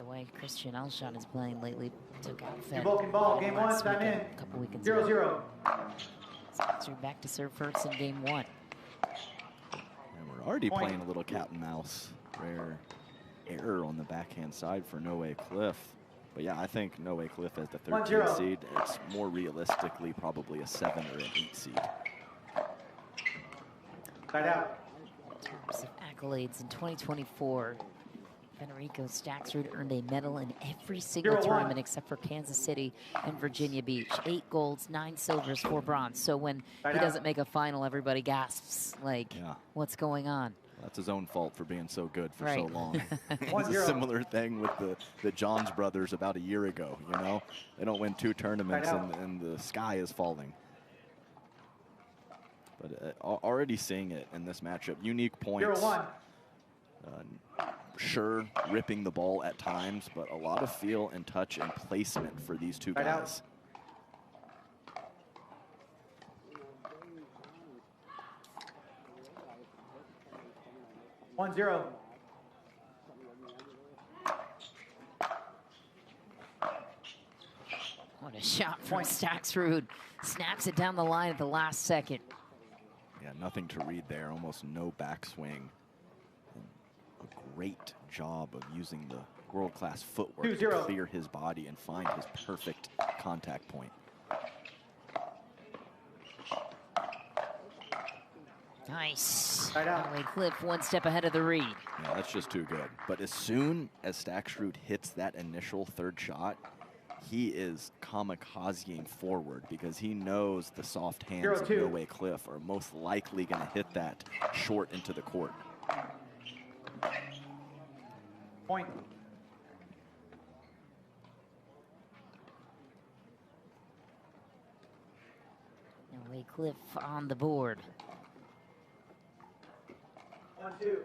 the way Christian Elshon is playing lately. Took out Fed ball, game one, time in. a couple weekends 0-0. ago. Staksrud back to serve first in game one. And we're already playing a little cat and mouse. Rare error on the backhand side for Noe Khlif. But yeah, I think Noe Khlif as the 13th seed. It's more realistically probably a 7 or an 8 seed. Side out. In terms of accolades in 2024, Federico Staksrud earned a medal in every single tournament except for Kansas City and Virginia Beach. 8 golds, 9 silvers, 4 bronze. So when he doesn't make a final, everybody gasps, like, what's going on? That's his own fault for being so good for right. so long. It's a similar thing with the Johns brothers about a year ago, you know? They don't win 2 tournaments and the sky is falling. But already seeing it in this matchup. Unique points. Sure, ripping the ball at times, but a lot of feel and touch and placement for these two guys. 1-0. What a shot from Staksrud. Snaps it down the line at the last second. Yeah, nothing to read there. Almost no backswing. A great job of using the world-class footwork to clear his body and find his perfect contact point. Nice. Noe Khlif 1 step ahead of the read. Yeah, that's just too good. But as soon as Staksrud hits that initial 3rd shot, he is kamikazeing forward because he knows the soft hands of Noe Khlif are most likely going to hit that short into the court. Point. Noe Khlif on the board. 1-2.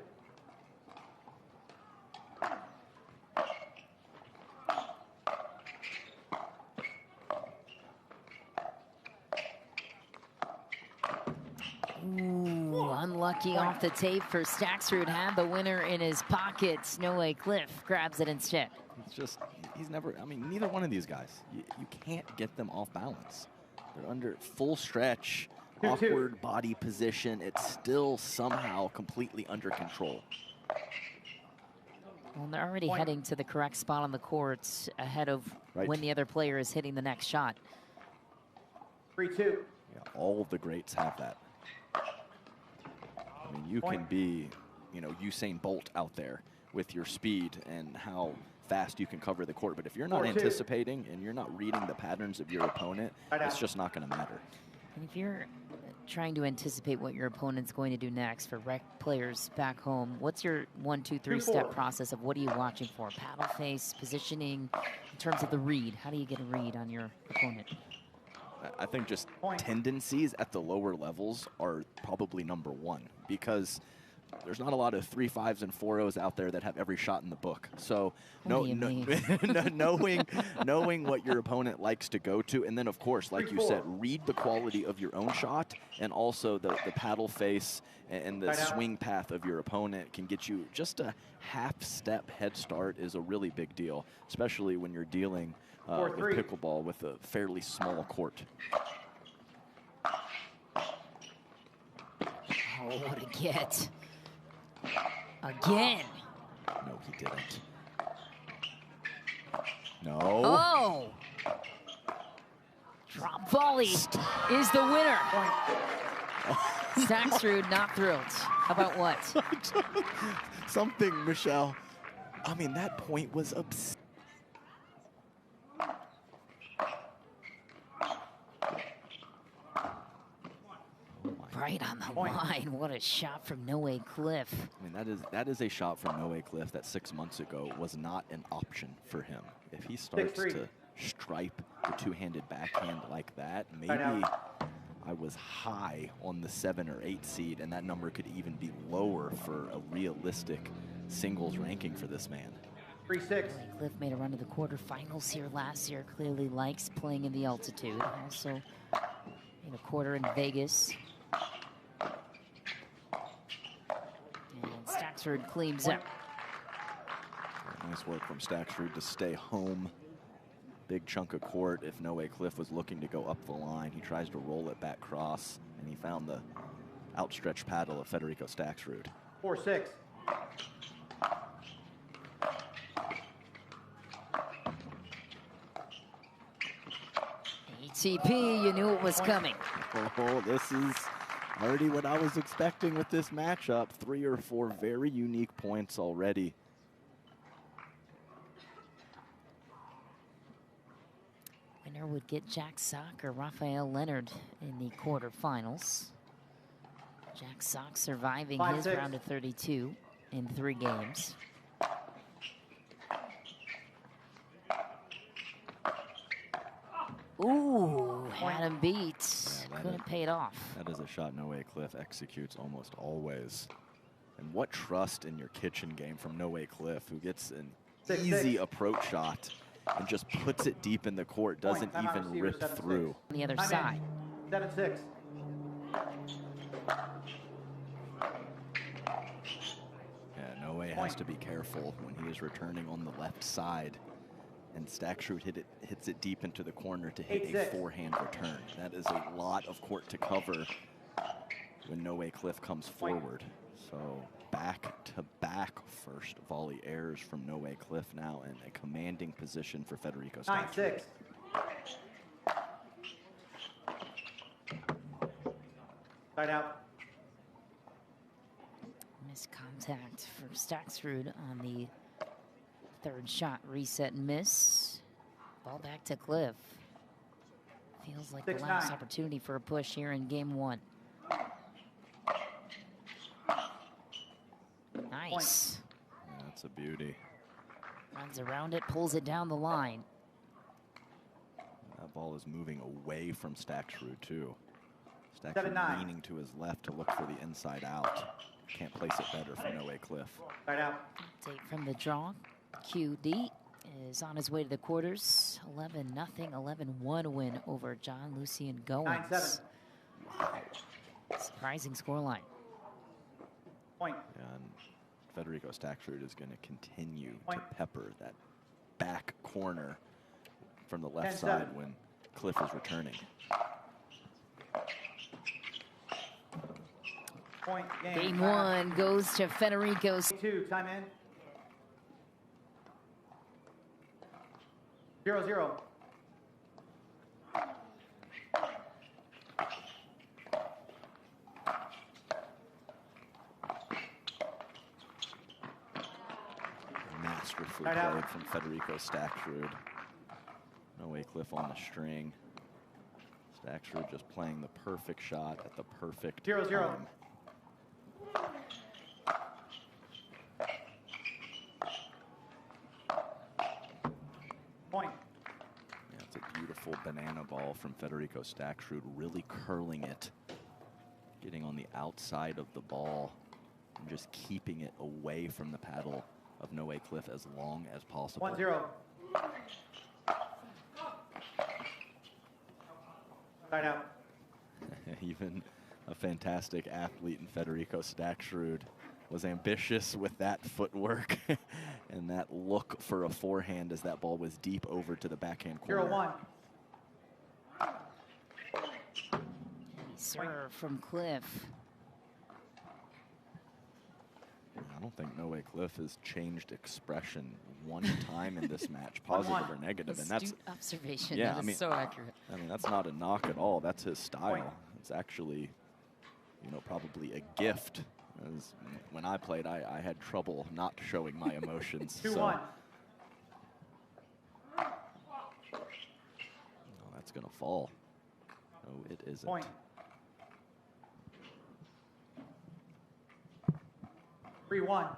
Ooh, unlucky off the tape for Staksrud. Had the winner in his pockets. Noe Khlif grabs it instead. It's just, he's never, I mean, neither one of these guys, you can't get them off balance. They're under full stretch, awkward body position. It's still somehow completely under control. Well, they're already heading to the correct spot on the court ahead of when the other player is hitting the next shot. 3-2. Yeah, all of the greats have that. I mean, you can be, you know, Usain Bolt out there with your speed and how fast you can cover the court. But if you're not anticipating and you're not reading the patterns of your opponent, it's just not going to matter. And if you're trying to anticipate what your opponent's going to do next for rec players back home, what's your 1, 2, 3 step process of what are you watching for? Paddle face, positioning, in terms of the read. How do you get a read on your opponent? I think just tendencies at the lower levels are probably number 1 because there's not a lot of 3-5s and 4-0s out there that have every shot in the book. So knowing what your opponent likes to go to, and then of course, like you said, read the quality of your own shot, and also the paddle face and the swing path of your opponent can get you just a half-step head start is a really big deal, especially when you're dealing with pickleball with a fairly small court. Oh, what a get. Again. No, he didn't. No. Oh. Drop volley is the winner. Staksrud not thrilled. How about what? Something, Michelle. I mean, that point was absurd. Right on the line. What a shot from Noe Khlif. I mean, that is a shot from Noe Khlif that 6 months ago was not an option for him. If he starts to stripe the 2-handed backhand like that, maybe I was high on the 7 or 8 seed, and that number could even be lower for a realistic singles ranking for this man. 3-6. Khlif made a run to the quarterfinals here last year. Clearly likes playing in the altitude. Also in a quarter in Vegas. And Staksrud cleans up. Nice work from Staksrud to stay home. Big chunk of court. If Noe Khlif was looking to go up the line, he tries to roll it back cross, and he found the outstretched paddle of Federico Staksrud. 4-6. ATP, you knew it was coming. Oh, this is already what I was expecting with this matchup. 3 or 4 very unique points already. Winner would get Jack Sock or Rafael Leonard in the quarterfinals. Jack Sock surviving his 5-6. round of 32 in 3 games. Ooh, had him beat. Yeah, Couldn't pay it off. That is a shot Noe Khlif executes almost always. And what trust in your kitchen game from Noe Khlif, who gets an 6-6. easy approach shot and just puts it deep in the court, doesn't Point. Timeout even receiver, rip 7-6. through. On the other Time side. in. 7-6. Yeah, Noe has to be careful when he is returning on the left side. And Staksrud hits it deep into the corner to hit a 8-6. forehand return. That is a lot of court to cover when Noe Khlif comes forward. So back-to-back first volley errors from Noe Khlif now, and a commanding position for Federico Staksrud. 9-6. Side out. Missed contact for Staksrud on the 3rd shot, reset and miss. Ball back to Khlif. Feels like the 6-9. last opportunity for a push here in game 1. Nice. Yeah, that's a beauty. Runs around it, pulls it down the line. That ball is moving away from Staksrud too. 7-9. Staksrud leaning to his left to look for the inside out. Can't place it better for Noe Khlif. Side out. Update from the draw. QD is on his way to the quarters. 11-0, 11-1 win over John Lucian Goins. 9-7. Wow. Surprising scoreline. Point. And Federico Staksrud is going to continue to Point. pepper that back corner from the left 10-7. side when Khlif is returning. Point. Game 1 goes to Federico. 2. Time in. 0-0. Masterfully Right out. played from Federico Staksrud. Noe Khlif on the string. Staksrud just playing the perfect shot at the perfect 0-0. time. Point. Yeah, it's a beautiful banana ball from Federico Staksrud, really curling it, getting on the outside of the ball, and just keeping it away from the paddle of Noe Khlif as long as possible. 1-0. Side out. Even a fantastic athlete in Federico Staksrud was ambitious with that footwork and that look for a forehand as that ball was deep over to the backhand corner. 0-1. Serve from Khlif. I don't think Noe Khlif has changed expression one time in this match, positive or negative, and that's Astute observation. yeah, That I is mean, so accurate. I mean, that's not a knock at all. That's his style. Point. It's actually, you know, probably a gift. As when I played, I had trouble not showing my emotions. 2-1. So, oh, that's gonna fall. No, it isn't. Point. 3-1.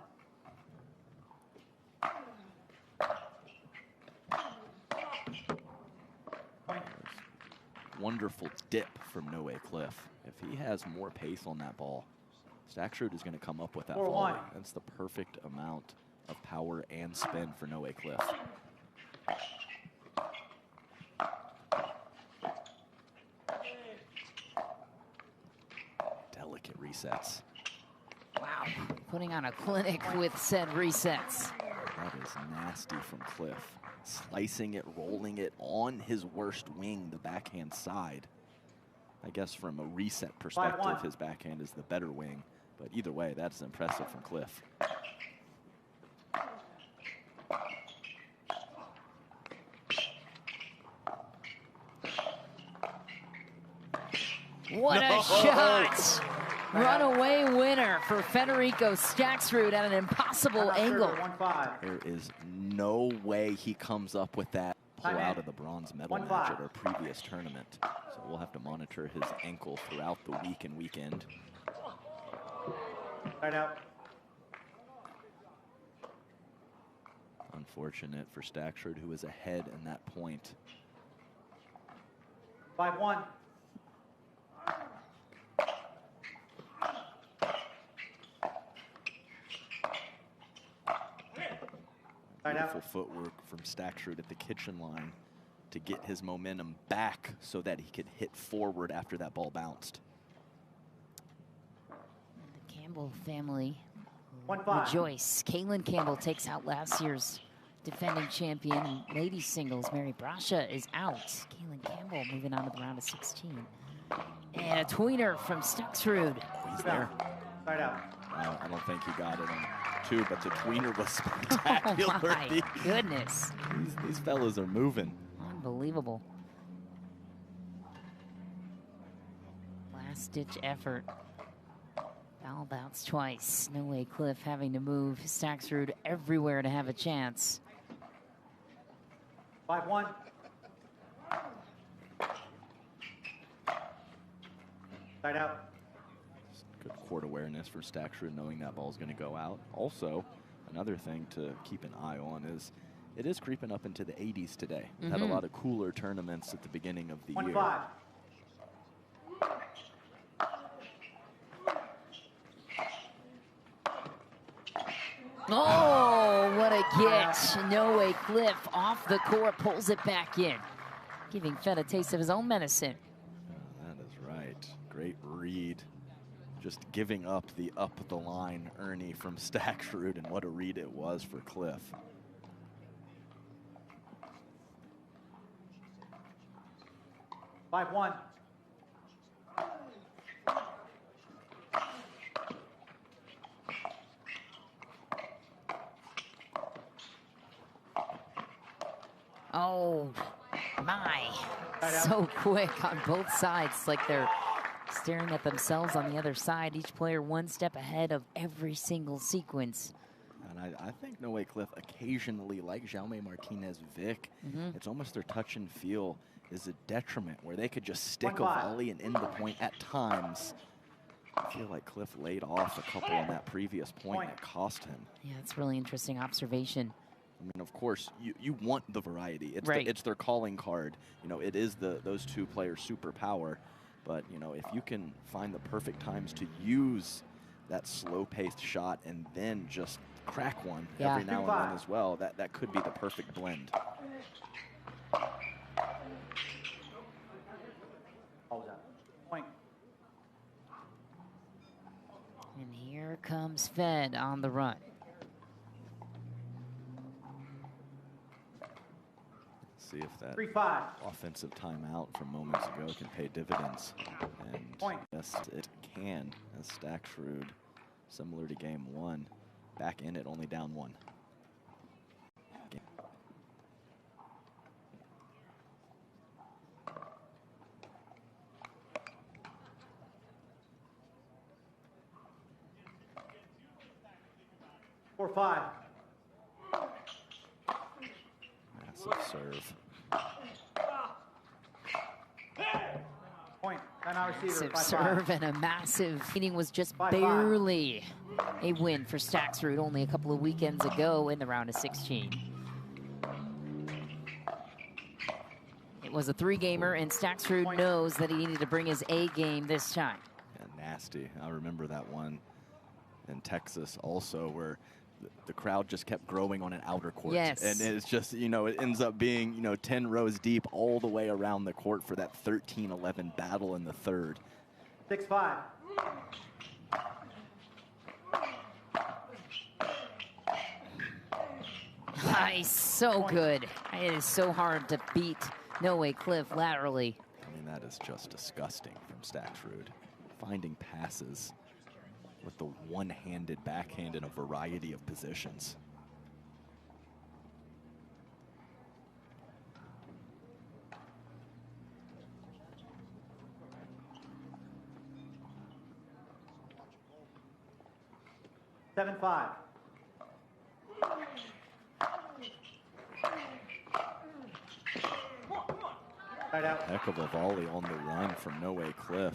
Point. Wonderful dip from Noe Khlif. If he has more pace on that ball, Staksrud is going to come up with that 4-1. volley. That's the perfect amount of power and spin for Noe Khlif. Wow, putting on a clinic with said resets. That is nasty from Khlif. Slicing it, rolling it on his worst wing, the backhand side. I guess from a reset perspective, his backhand is the better wing. But either way, that's impressive from Khlif. What a shot! Runaway winner for Federico Staksrud at an impossible angle. There is no way he comes up with that pull out of the bronze medal match at our previous tournament. So we'll have to monitor his ankle throughout the week and weekend. Right out. Unfortunate for Staksrud, who was ahead in that point. 5-1. Beautiful footwork from Staksrud at the kitchen line to get his momentum back so that he could hit forward after that ball bounced. The Campbell family 1-5. rejoice. Kaylin Campbell takes out last year's defending champion in ladies singles. Mary Brasha is out. Kaylin Campbell moving on to the round of 16. And a tweener from Staksrud. Oh, he's there. Right out. I don't think he got it on two, but the tweener was spectacular. Oh my goodness. These fellas are moving. Unbelievable. Last ditch effort. Foul bounce twice. Noe Khlif having to move Staksrud everywhere to have a chance. 5-1. Side out. Good court awareness for Staksrud, knowing that ball's going to go out. Also, another thing to keep an eye on is it is creeping up into the 80s today. We've had a lot of cooler tournaments at the beginning of the year. 1-5. Oh, what a get. Noe Khlif off the court, pulls it back in, giving Fed a taste of his own medicine. That is right. Great read. Just giving up the line Ernie from Staksrud, and what a read it was for Khlif. Five one. Oh, my. So quick on both sides, like they're staring at themselves on the other side. Each player one step ahead of every single sequence. And I think Noe Khlif occasionally, like Jaume Martinez-Vic, it's almost their touch and feel is a detriment, where they could just stick a volley and end the point at times. I feel like Khlif laid off a couple on that previous point that cost him. Yeah, that's really interesting observation. I mean, of course, you want the variety. It's, right. It's their calling card. You know, it is those two players' superpower. But, you know, if you can find the perfect times to use that slow-paced shot and then just crack one every now and then as well, that could be the perfect blend. Point. And here comes Fed on the run. See if that 3-5. offensive timeout from moments ago can pay dividends. And yes, it can, as Staksrud, similar to game one, back in it, only down one. Four, 5. Massive serve. Point. Massive serve and a massive meeting was just barely a win for Staksrud only a couple of weekends ago in the round of 16. It was a 3-gamer, and Staksrud knows that he needed to bring his A game this time. Yeah, nasty. I remember that one in Texas also, where the crowd just kept growing on an outer court. Yes. And it's just, you know, it ends up being, you know, 10 rows deep all the way around the court for that 13-11 battle in the third. 6-5. He's so good. It is so hard to beat Noe Khlif laterally. I mean, that is just disgusting from Staksrud. Finding passes with the one-handed backhand in a variety of positions. Seven, 5. Right out. Heck of a volley on the run from Noe Khlif.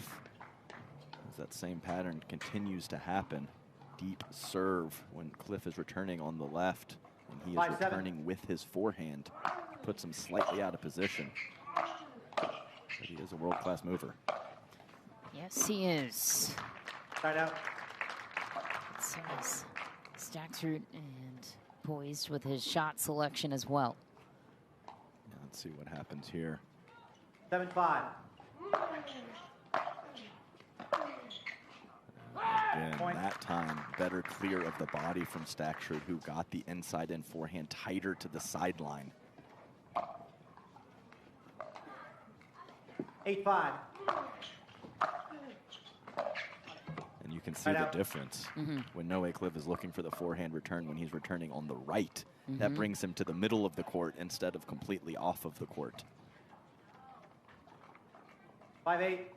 As that same pattern continues to happen. Deep serve when Khlif is returning on the left, and he is 5-7. returning with his forehand. Puts him slightly out of position. But he is a world-class mover. Yes, he is. Right out. So is Staksrud and poised with his shot selection as well. Yeah, let's see what happens here. 7, 5. Again, that time, better clear of the body from Staksrud, who got the inside in forehand tighter to the sideline. 8, 5. And you can see the difference when Noe Khlif is looking for the forehand return when he's returning on the right. That brings him to the middle of the court instead of completely off of the court. 5, 8.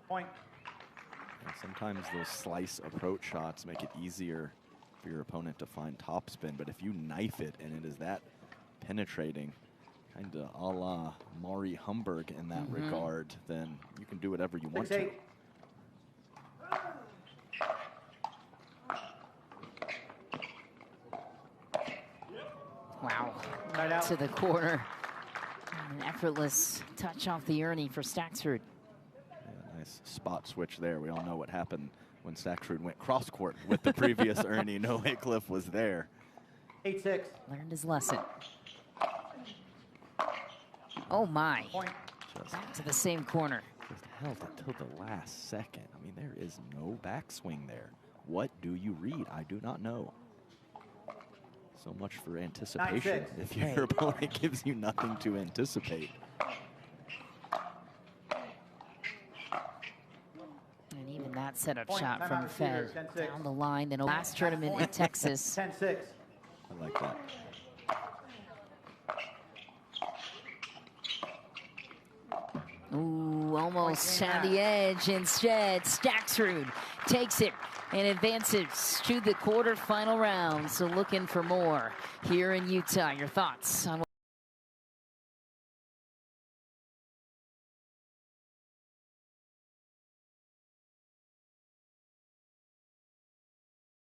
Point. And sometimes those slice approach shots make it easier for your opponent to find topspin, but if you knife it and it is that penetrating, kind of a la Mari Humberg in that regard, then you can do whatever you want 6, to. 8. Wow. Right out. To the corner. An effortless touch off the Ernie for Staksrud. Yeah, nice spot switch there. We all know what happened when Staksrud went cross court with the previous Ernie. Noe Khlif was there. 8, 6. Learned his lesson. Oh my. Point. Just Back to the same corner. held it till the last second. I mean, there is no backswing there. What do you read? I do not know. So much for anticipation. 9-6. If your opponent gives you nothing to anticipate. And even that setup Point. shot Time from out, Fed shooter. 10-6. down the line in a last tournament in Texas. 10-6. I like that. Ooh, almost on the edge. Instead, Staksrud takes it and advances to the quarterfinal round. So looking for more here in Utah. Your thoughts on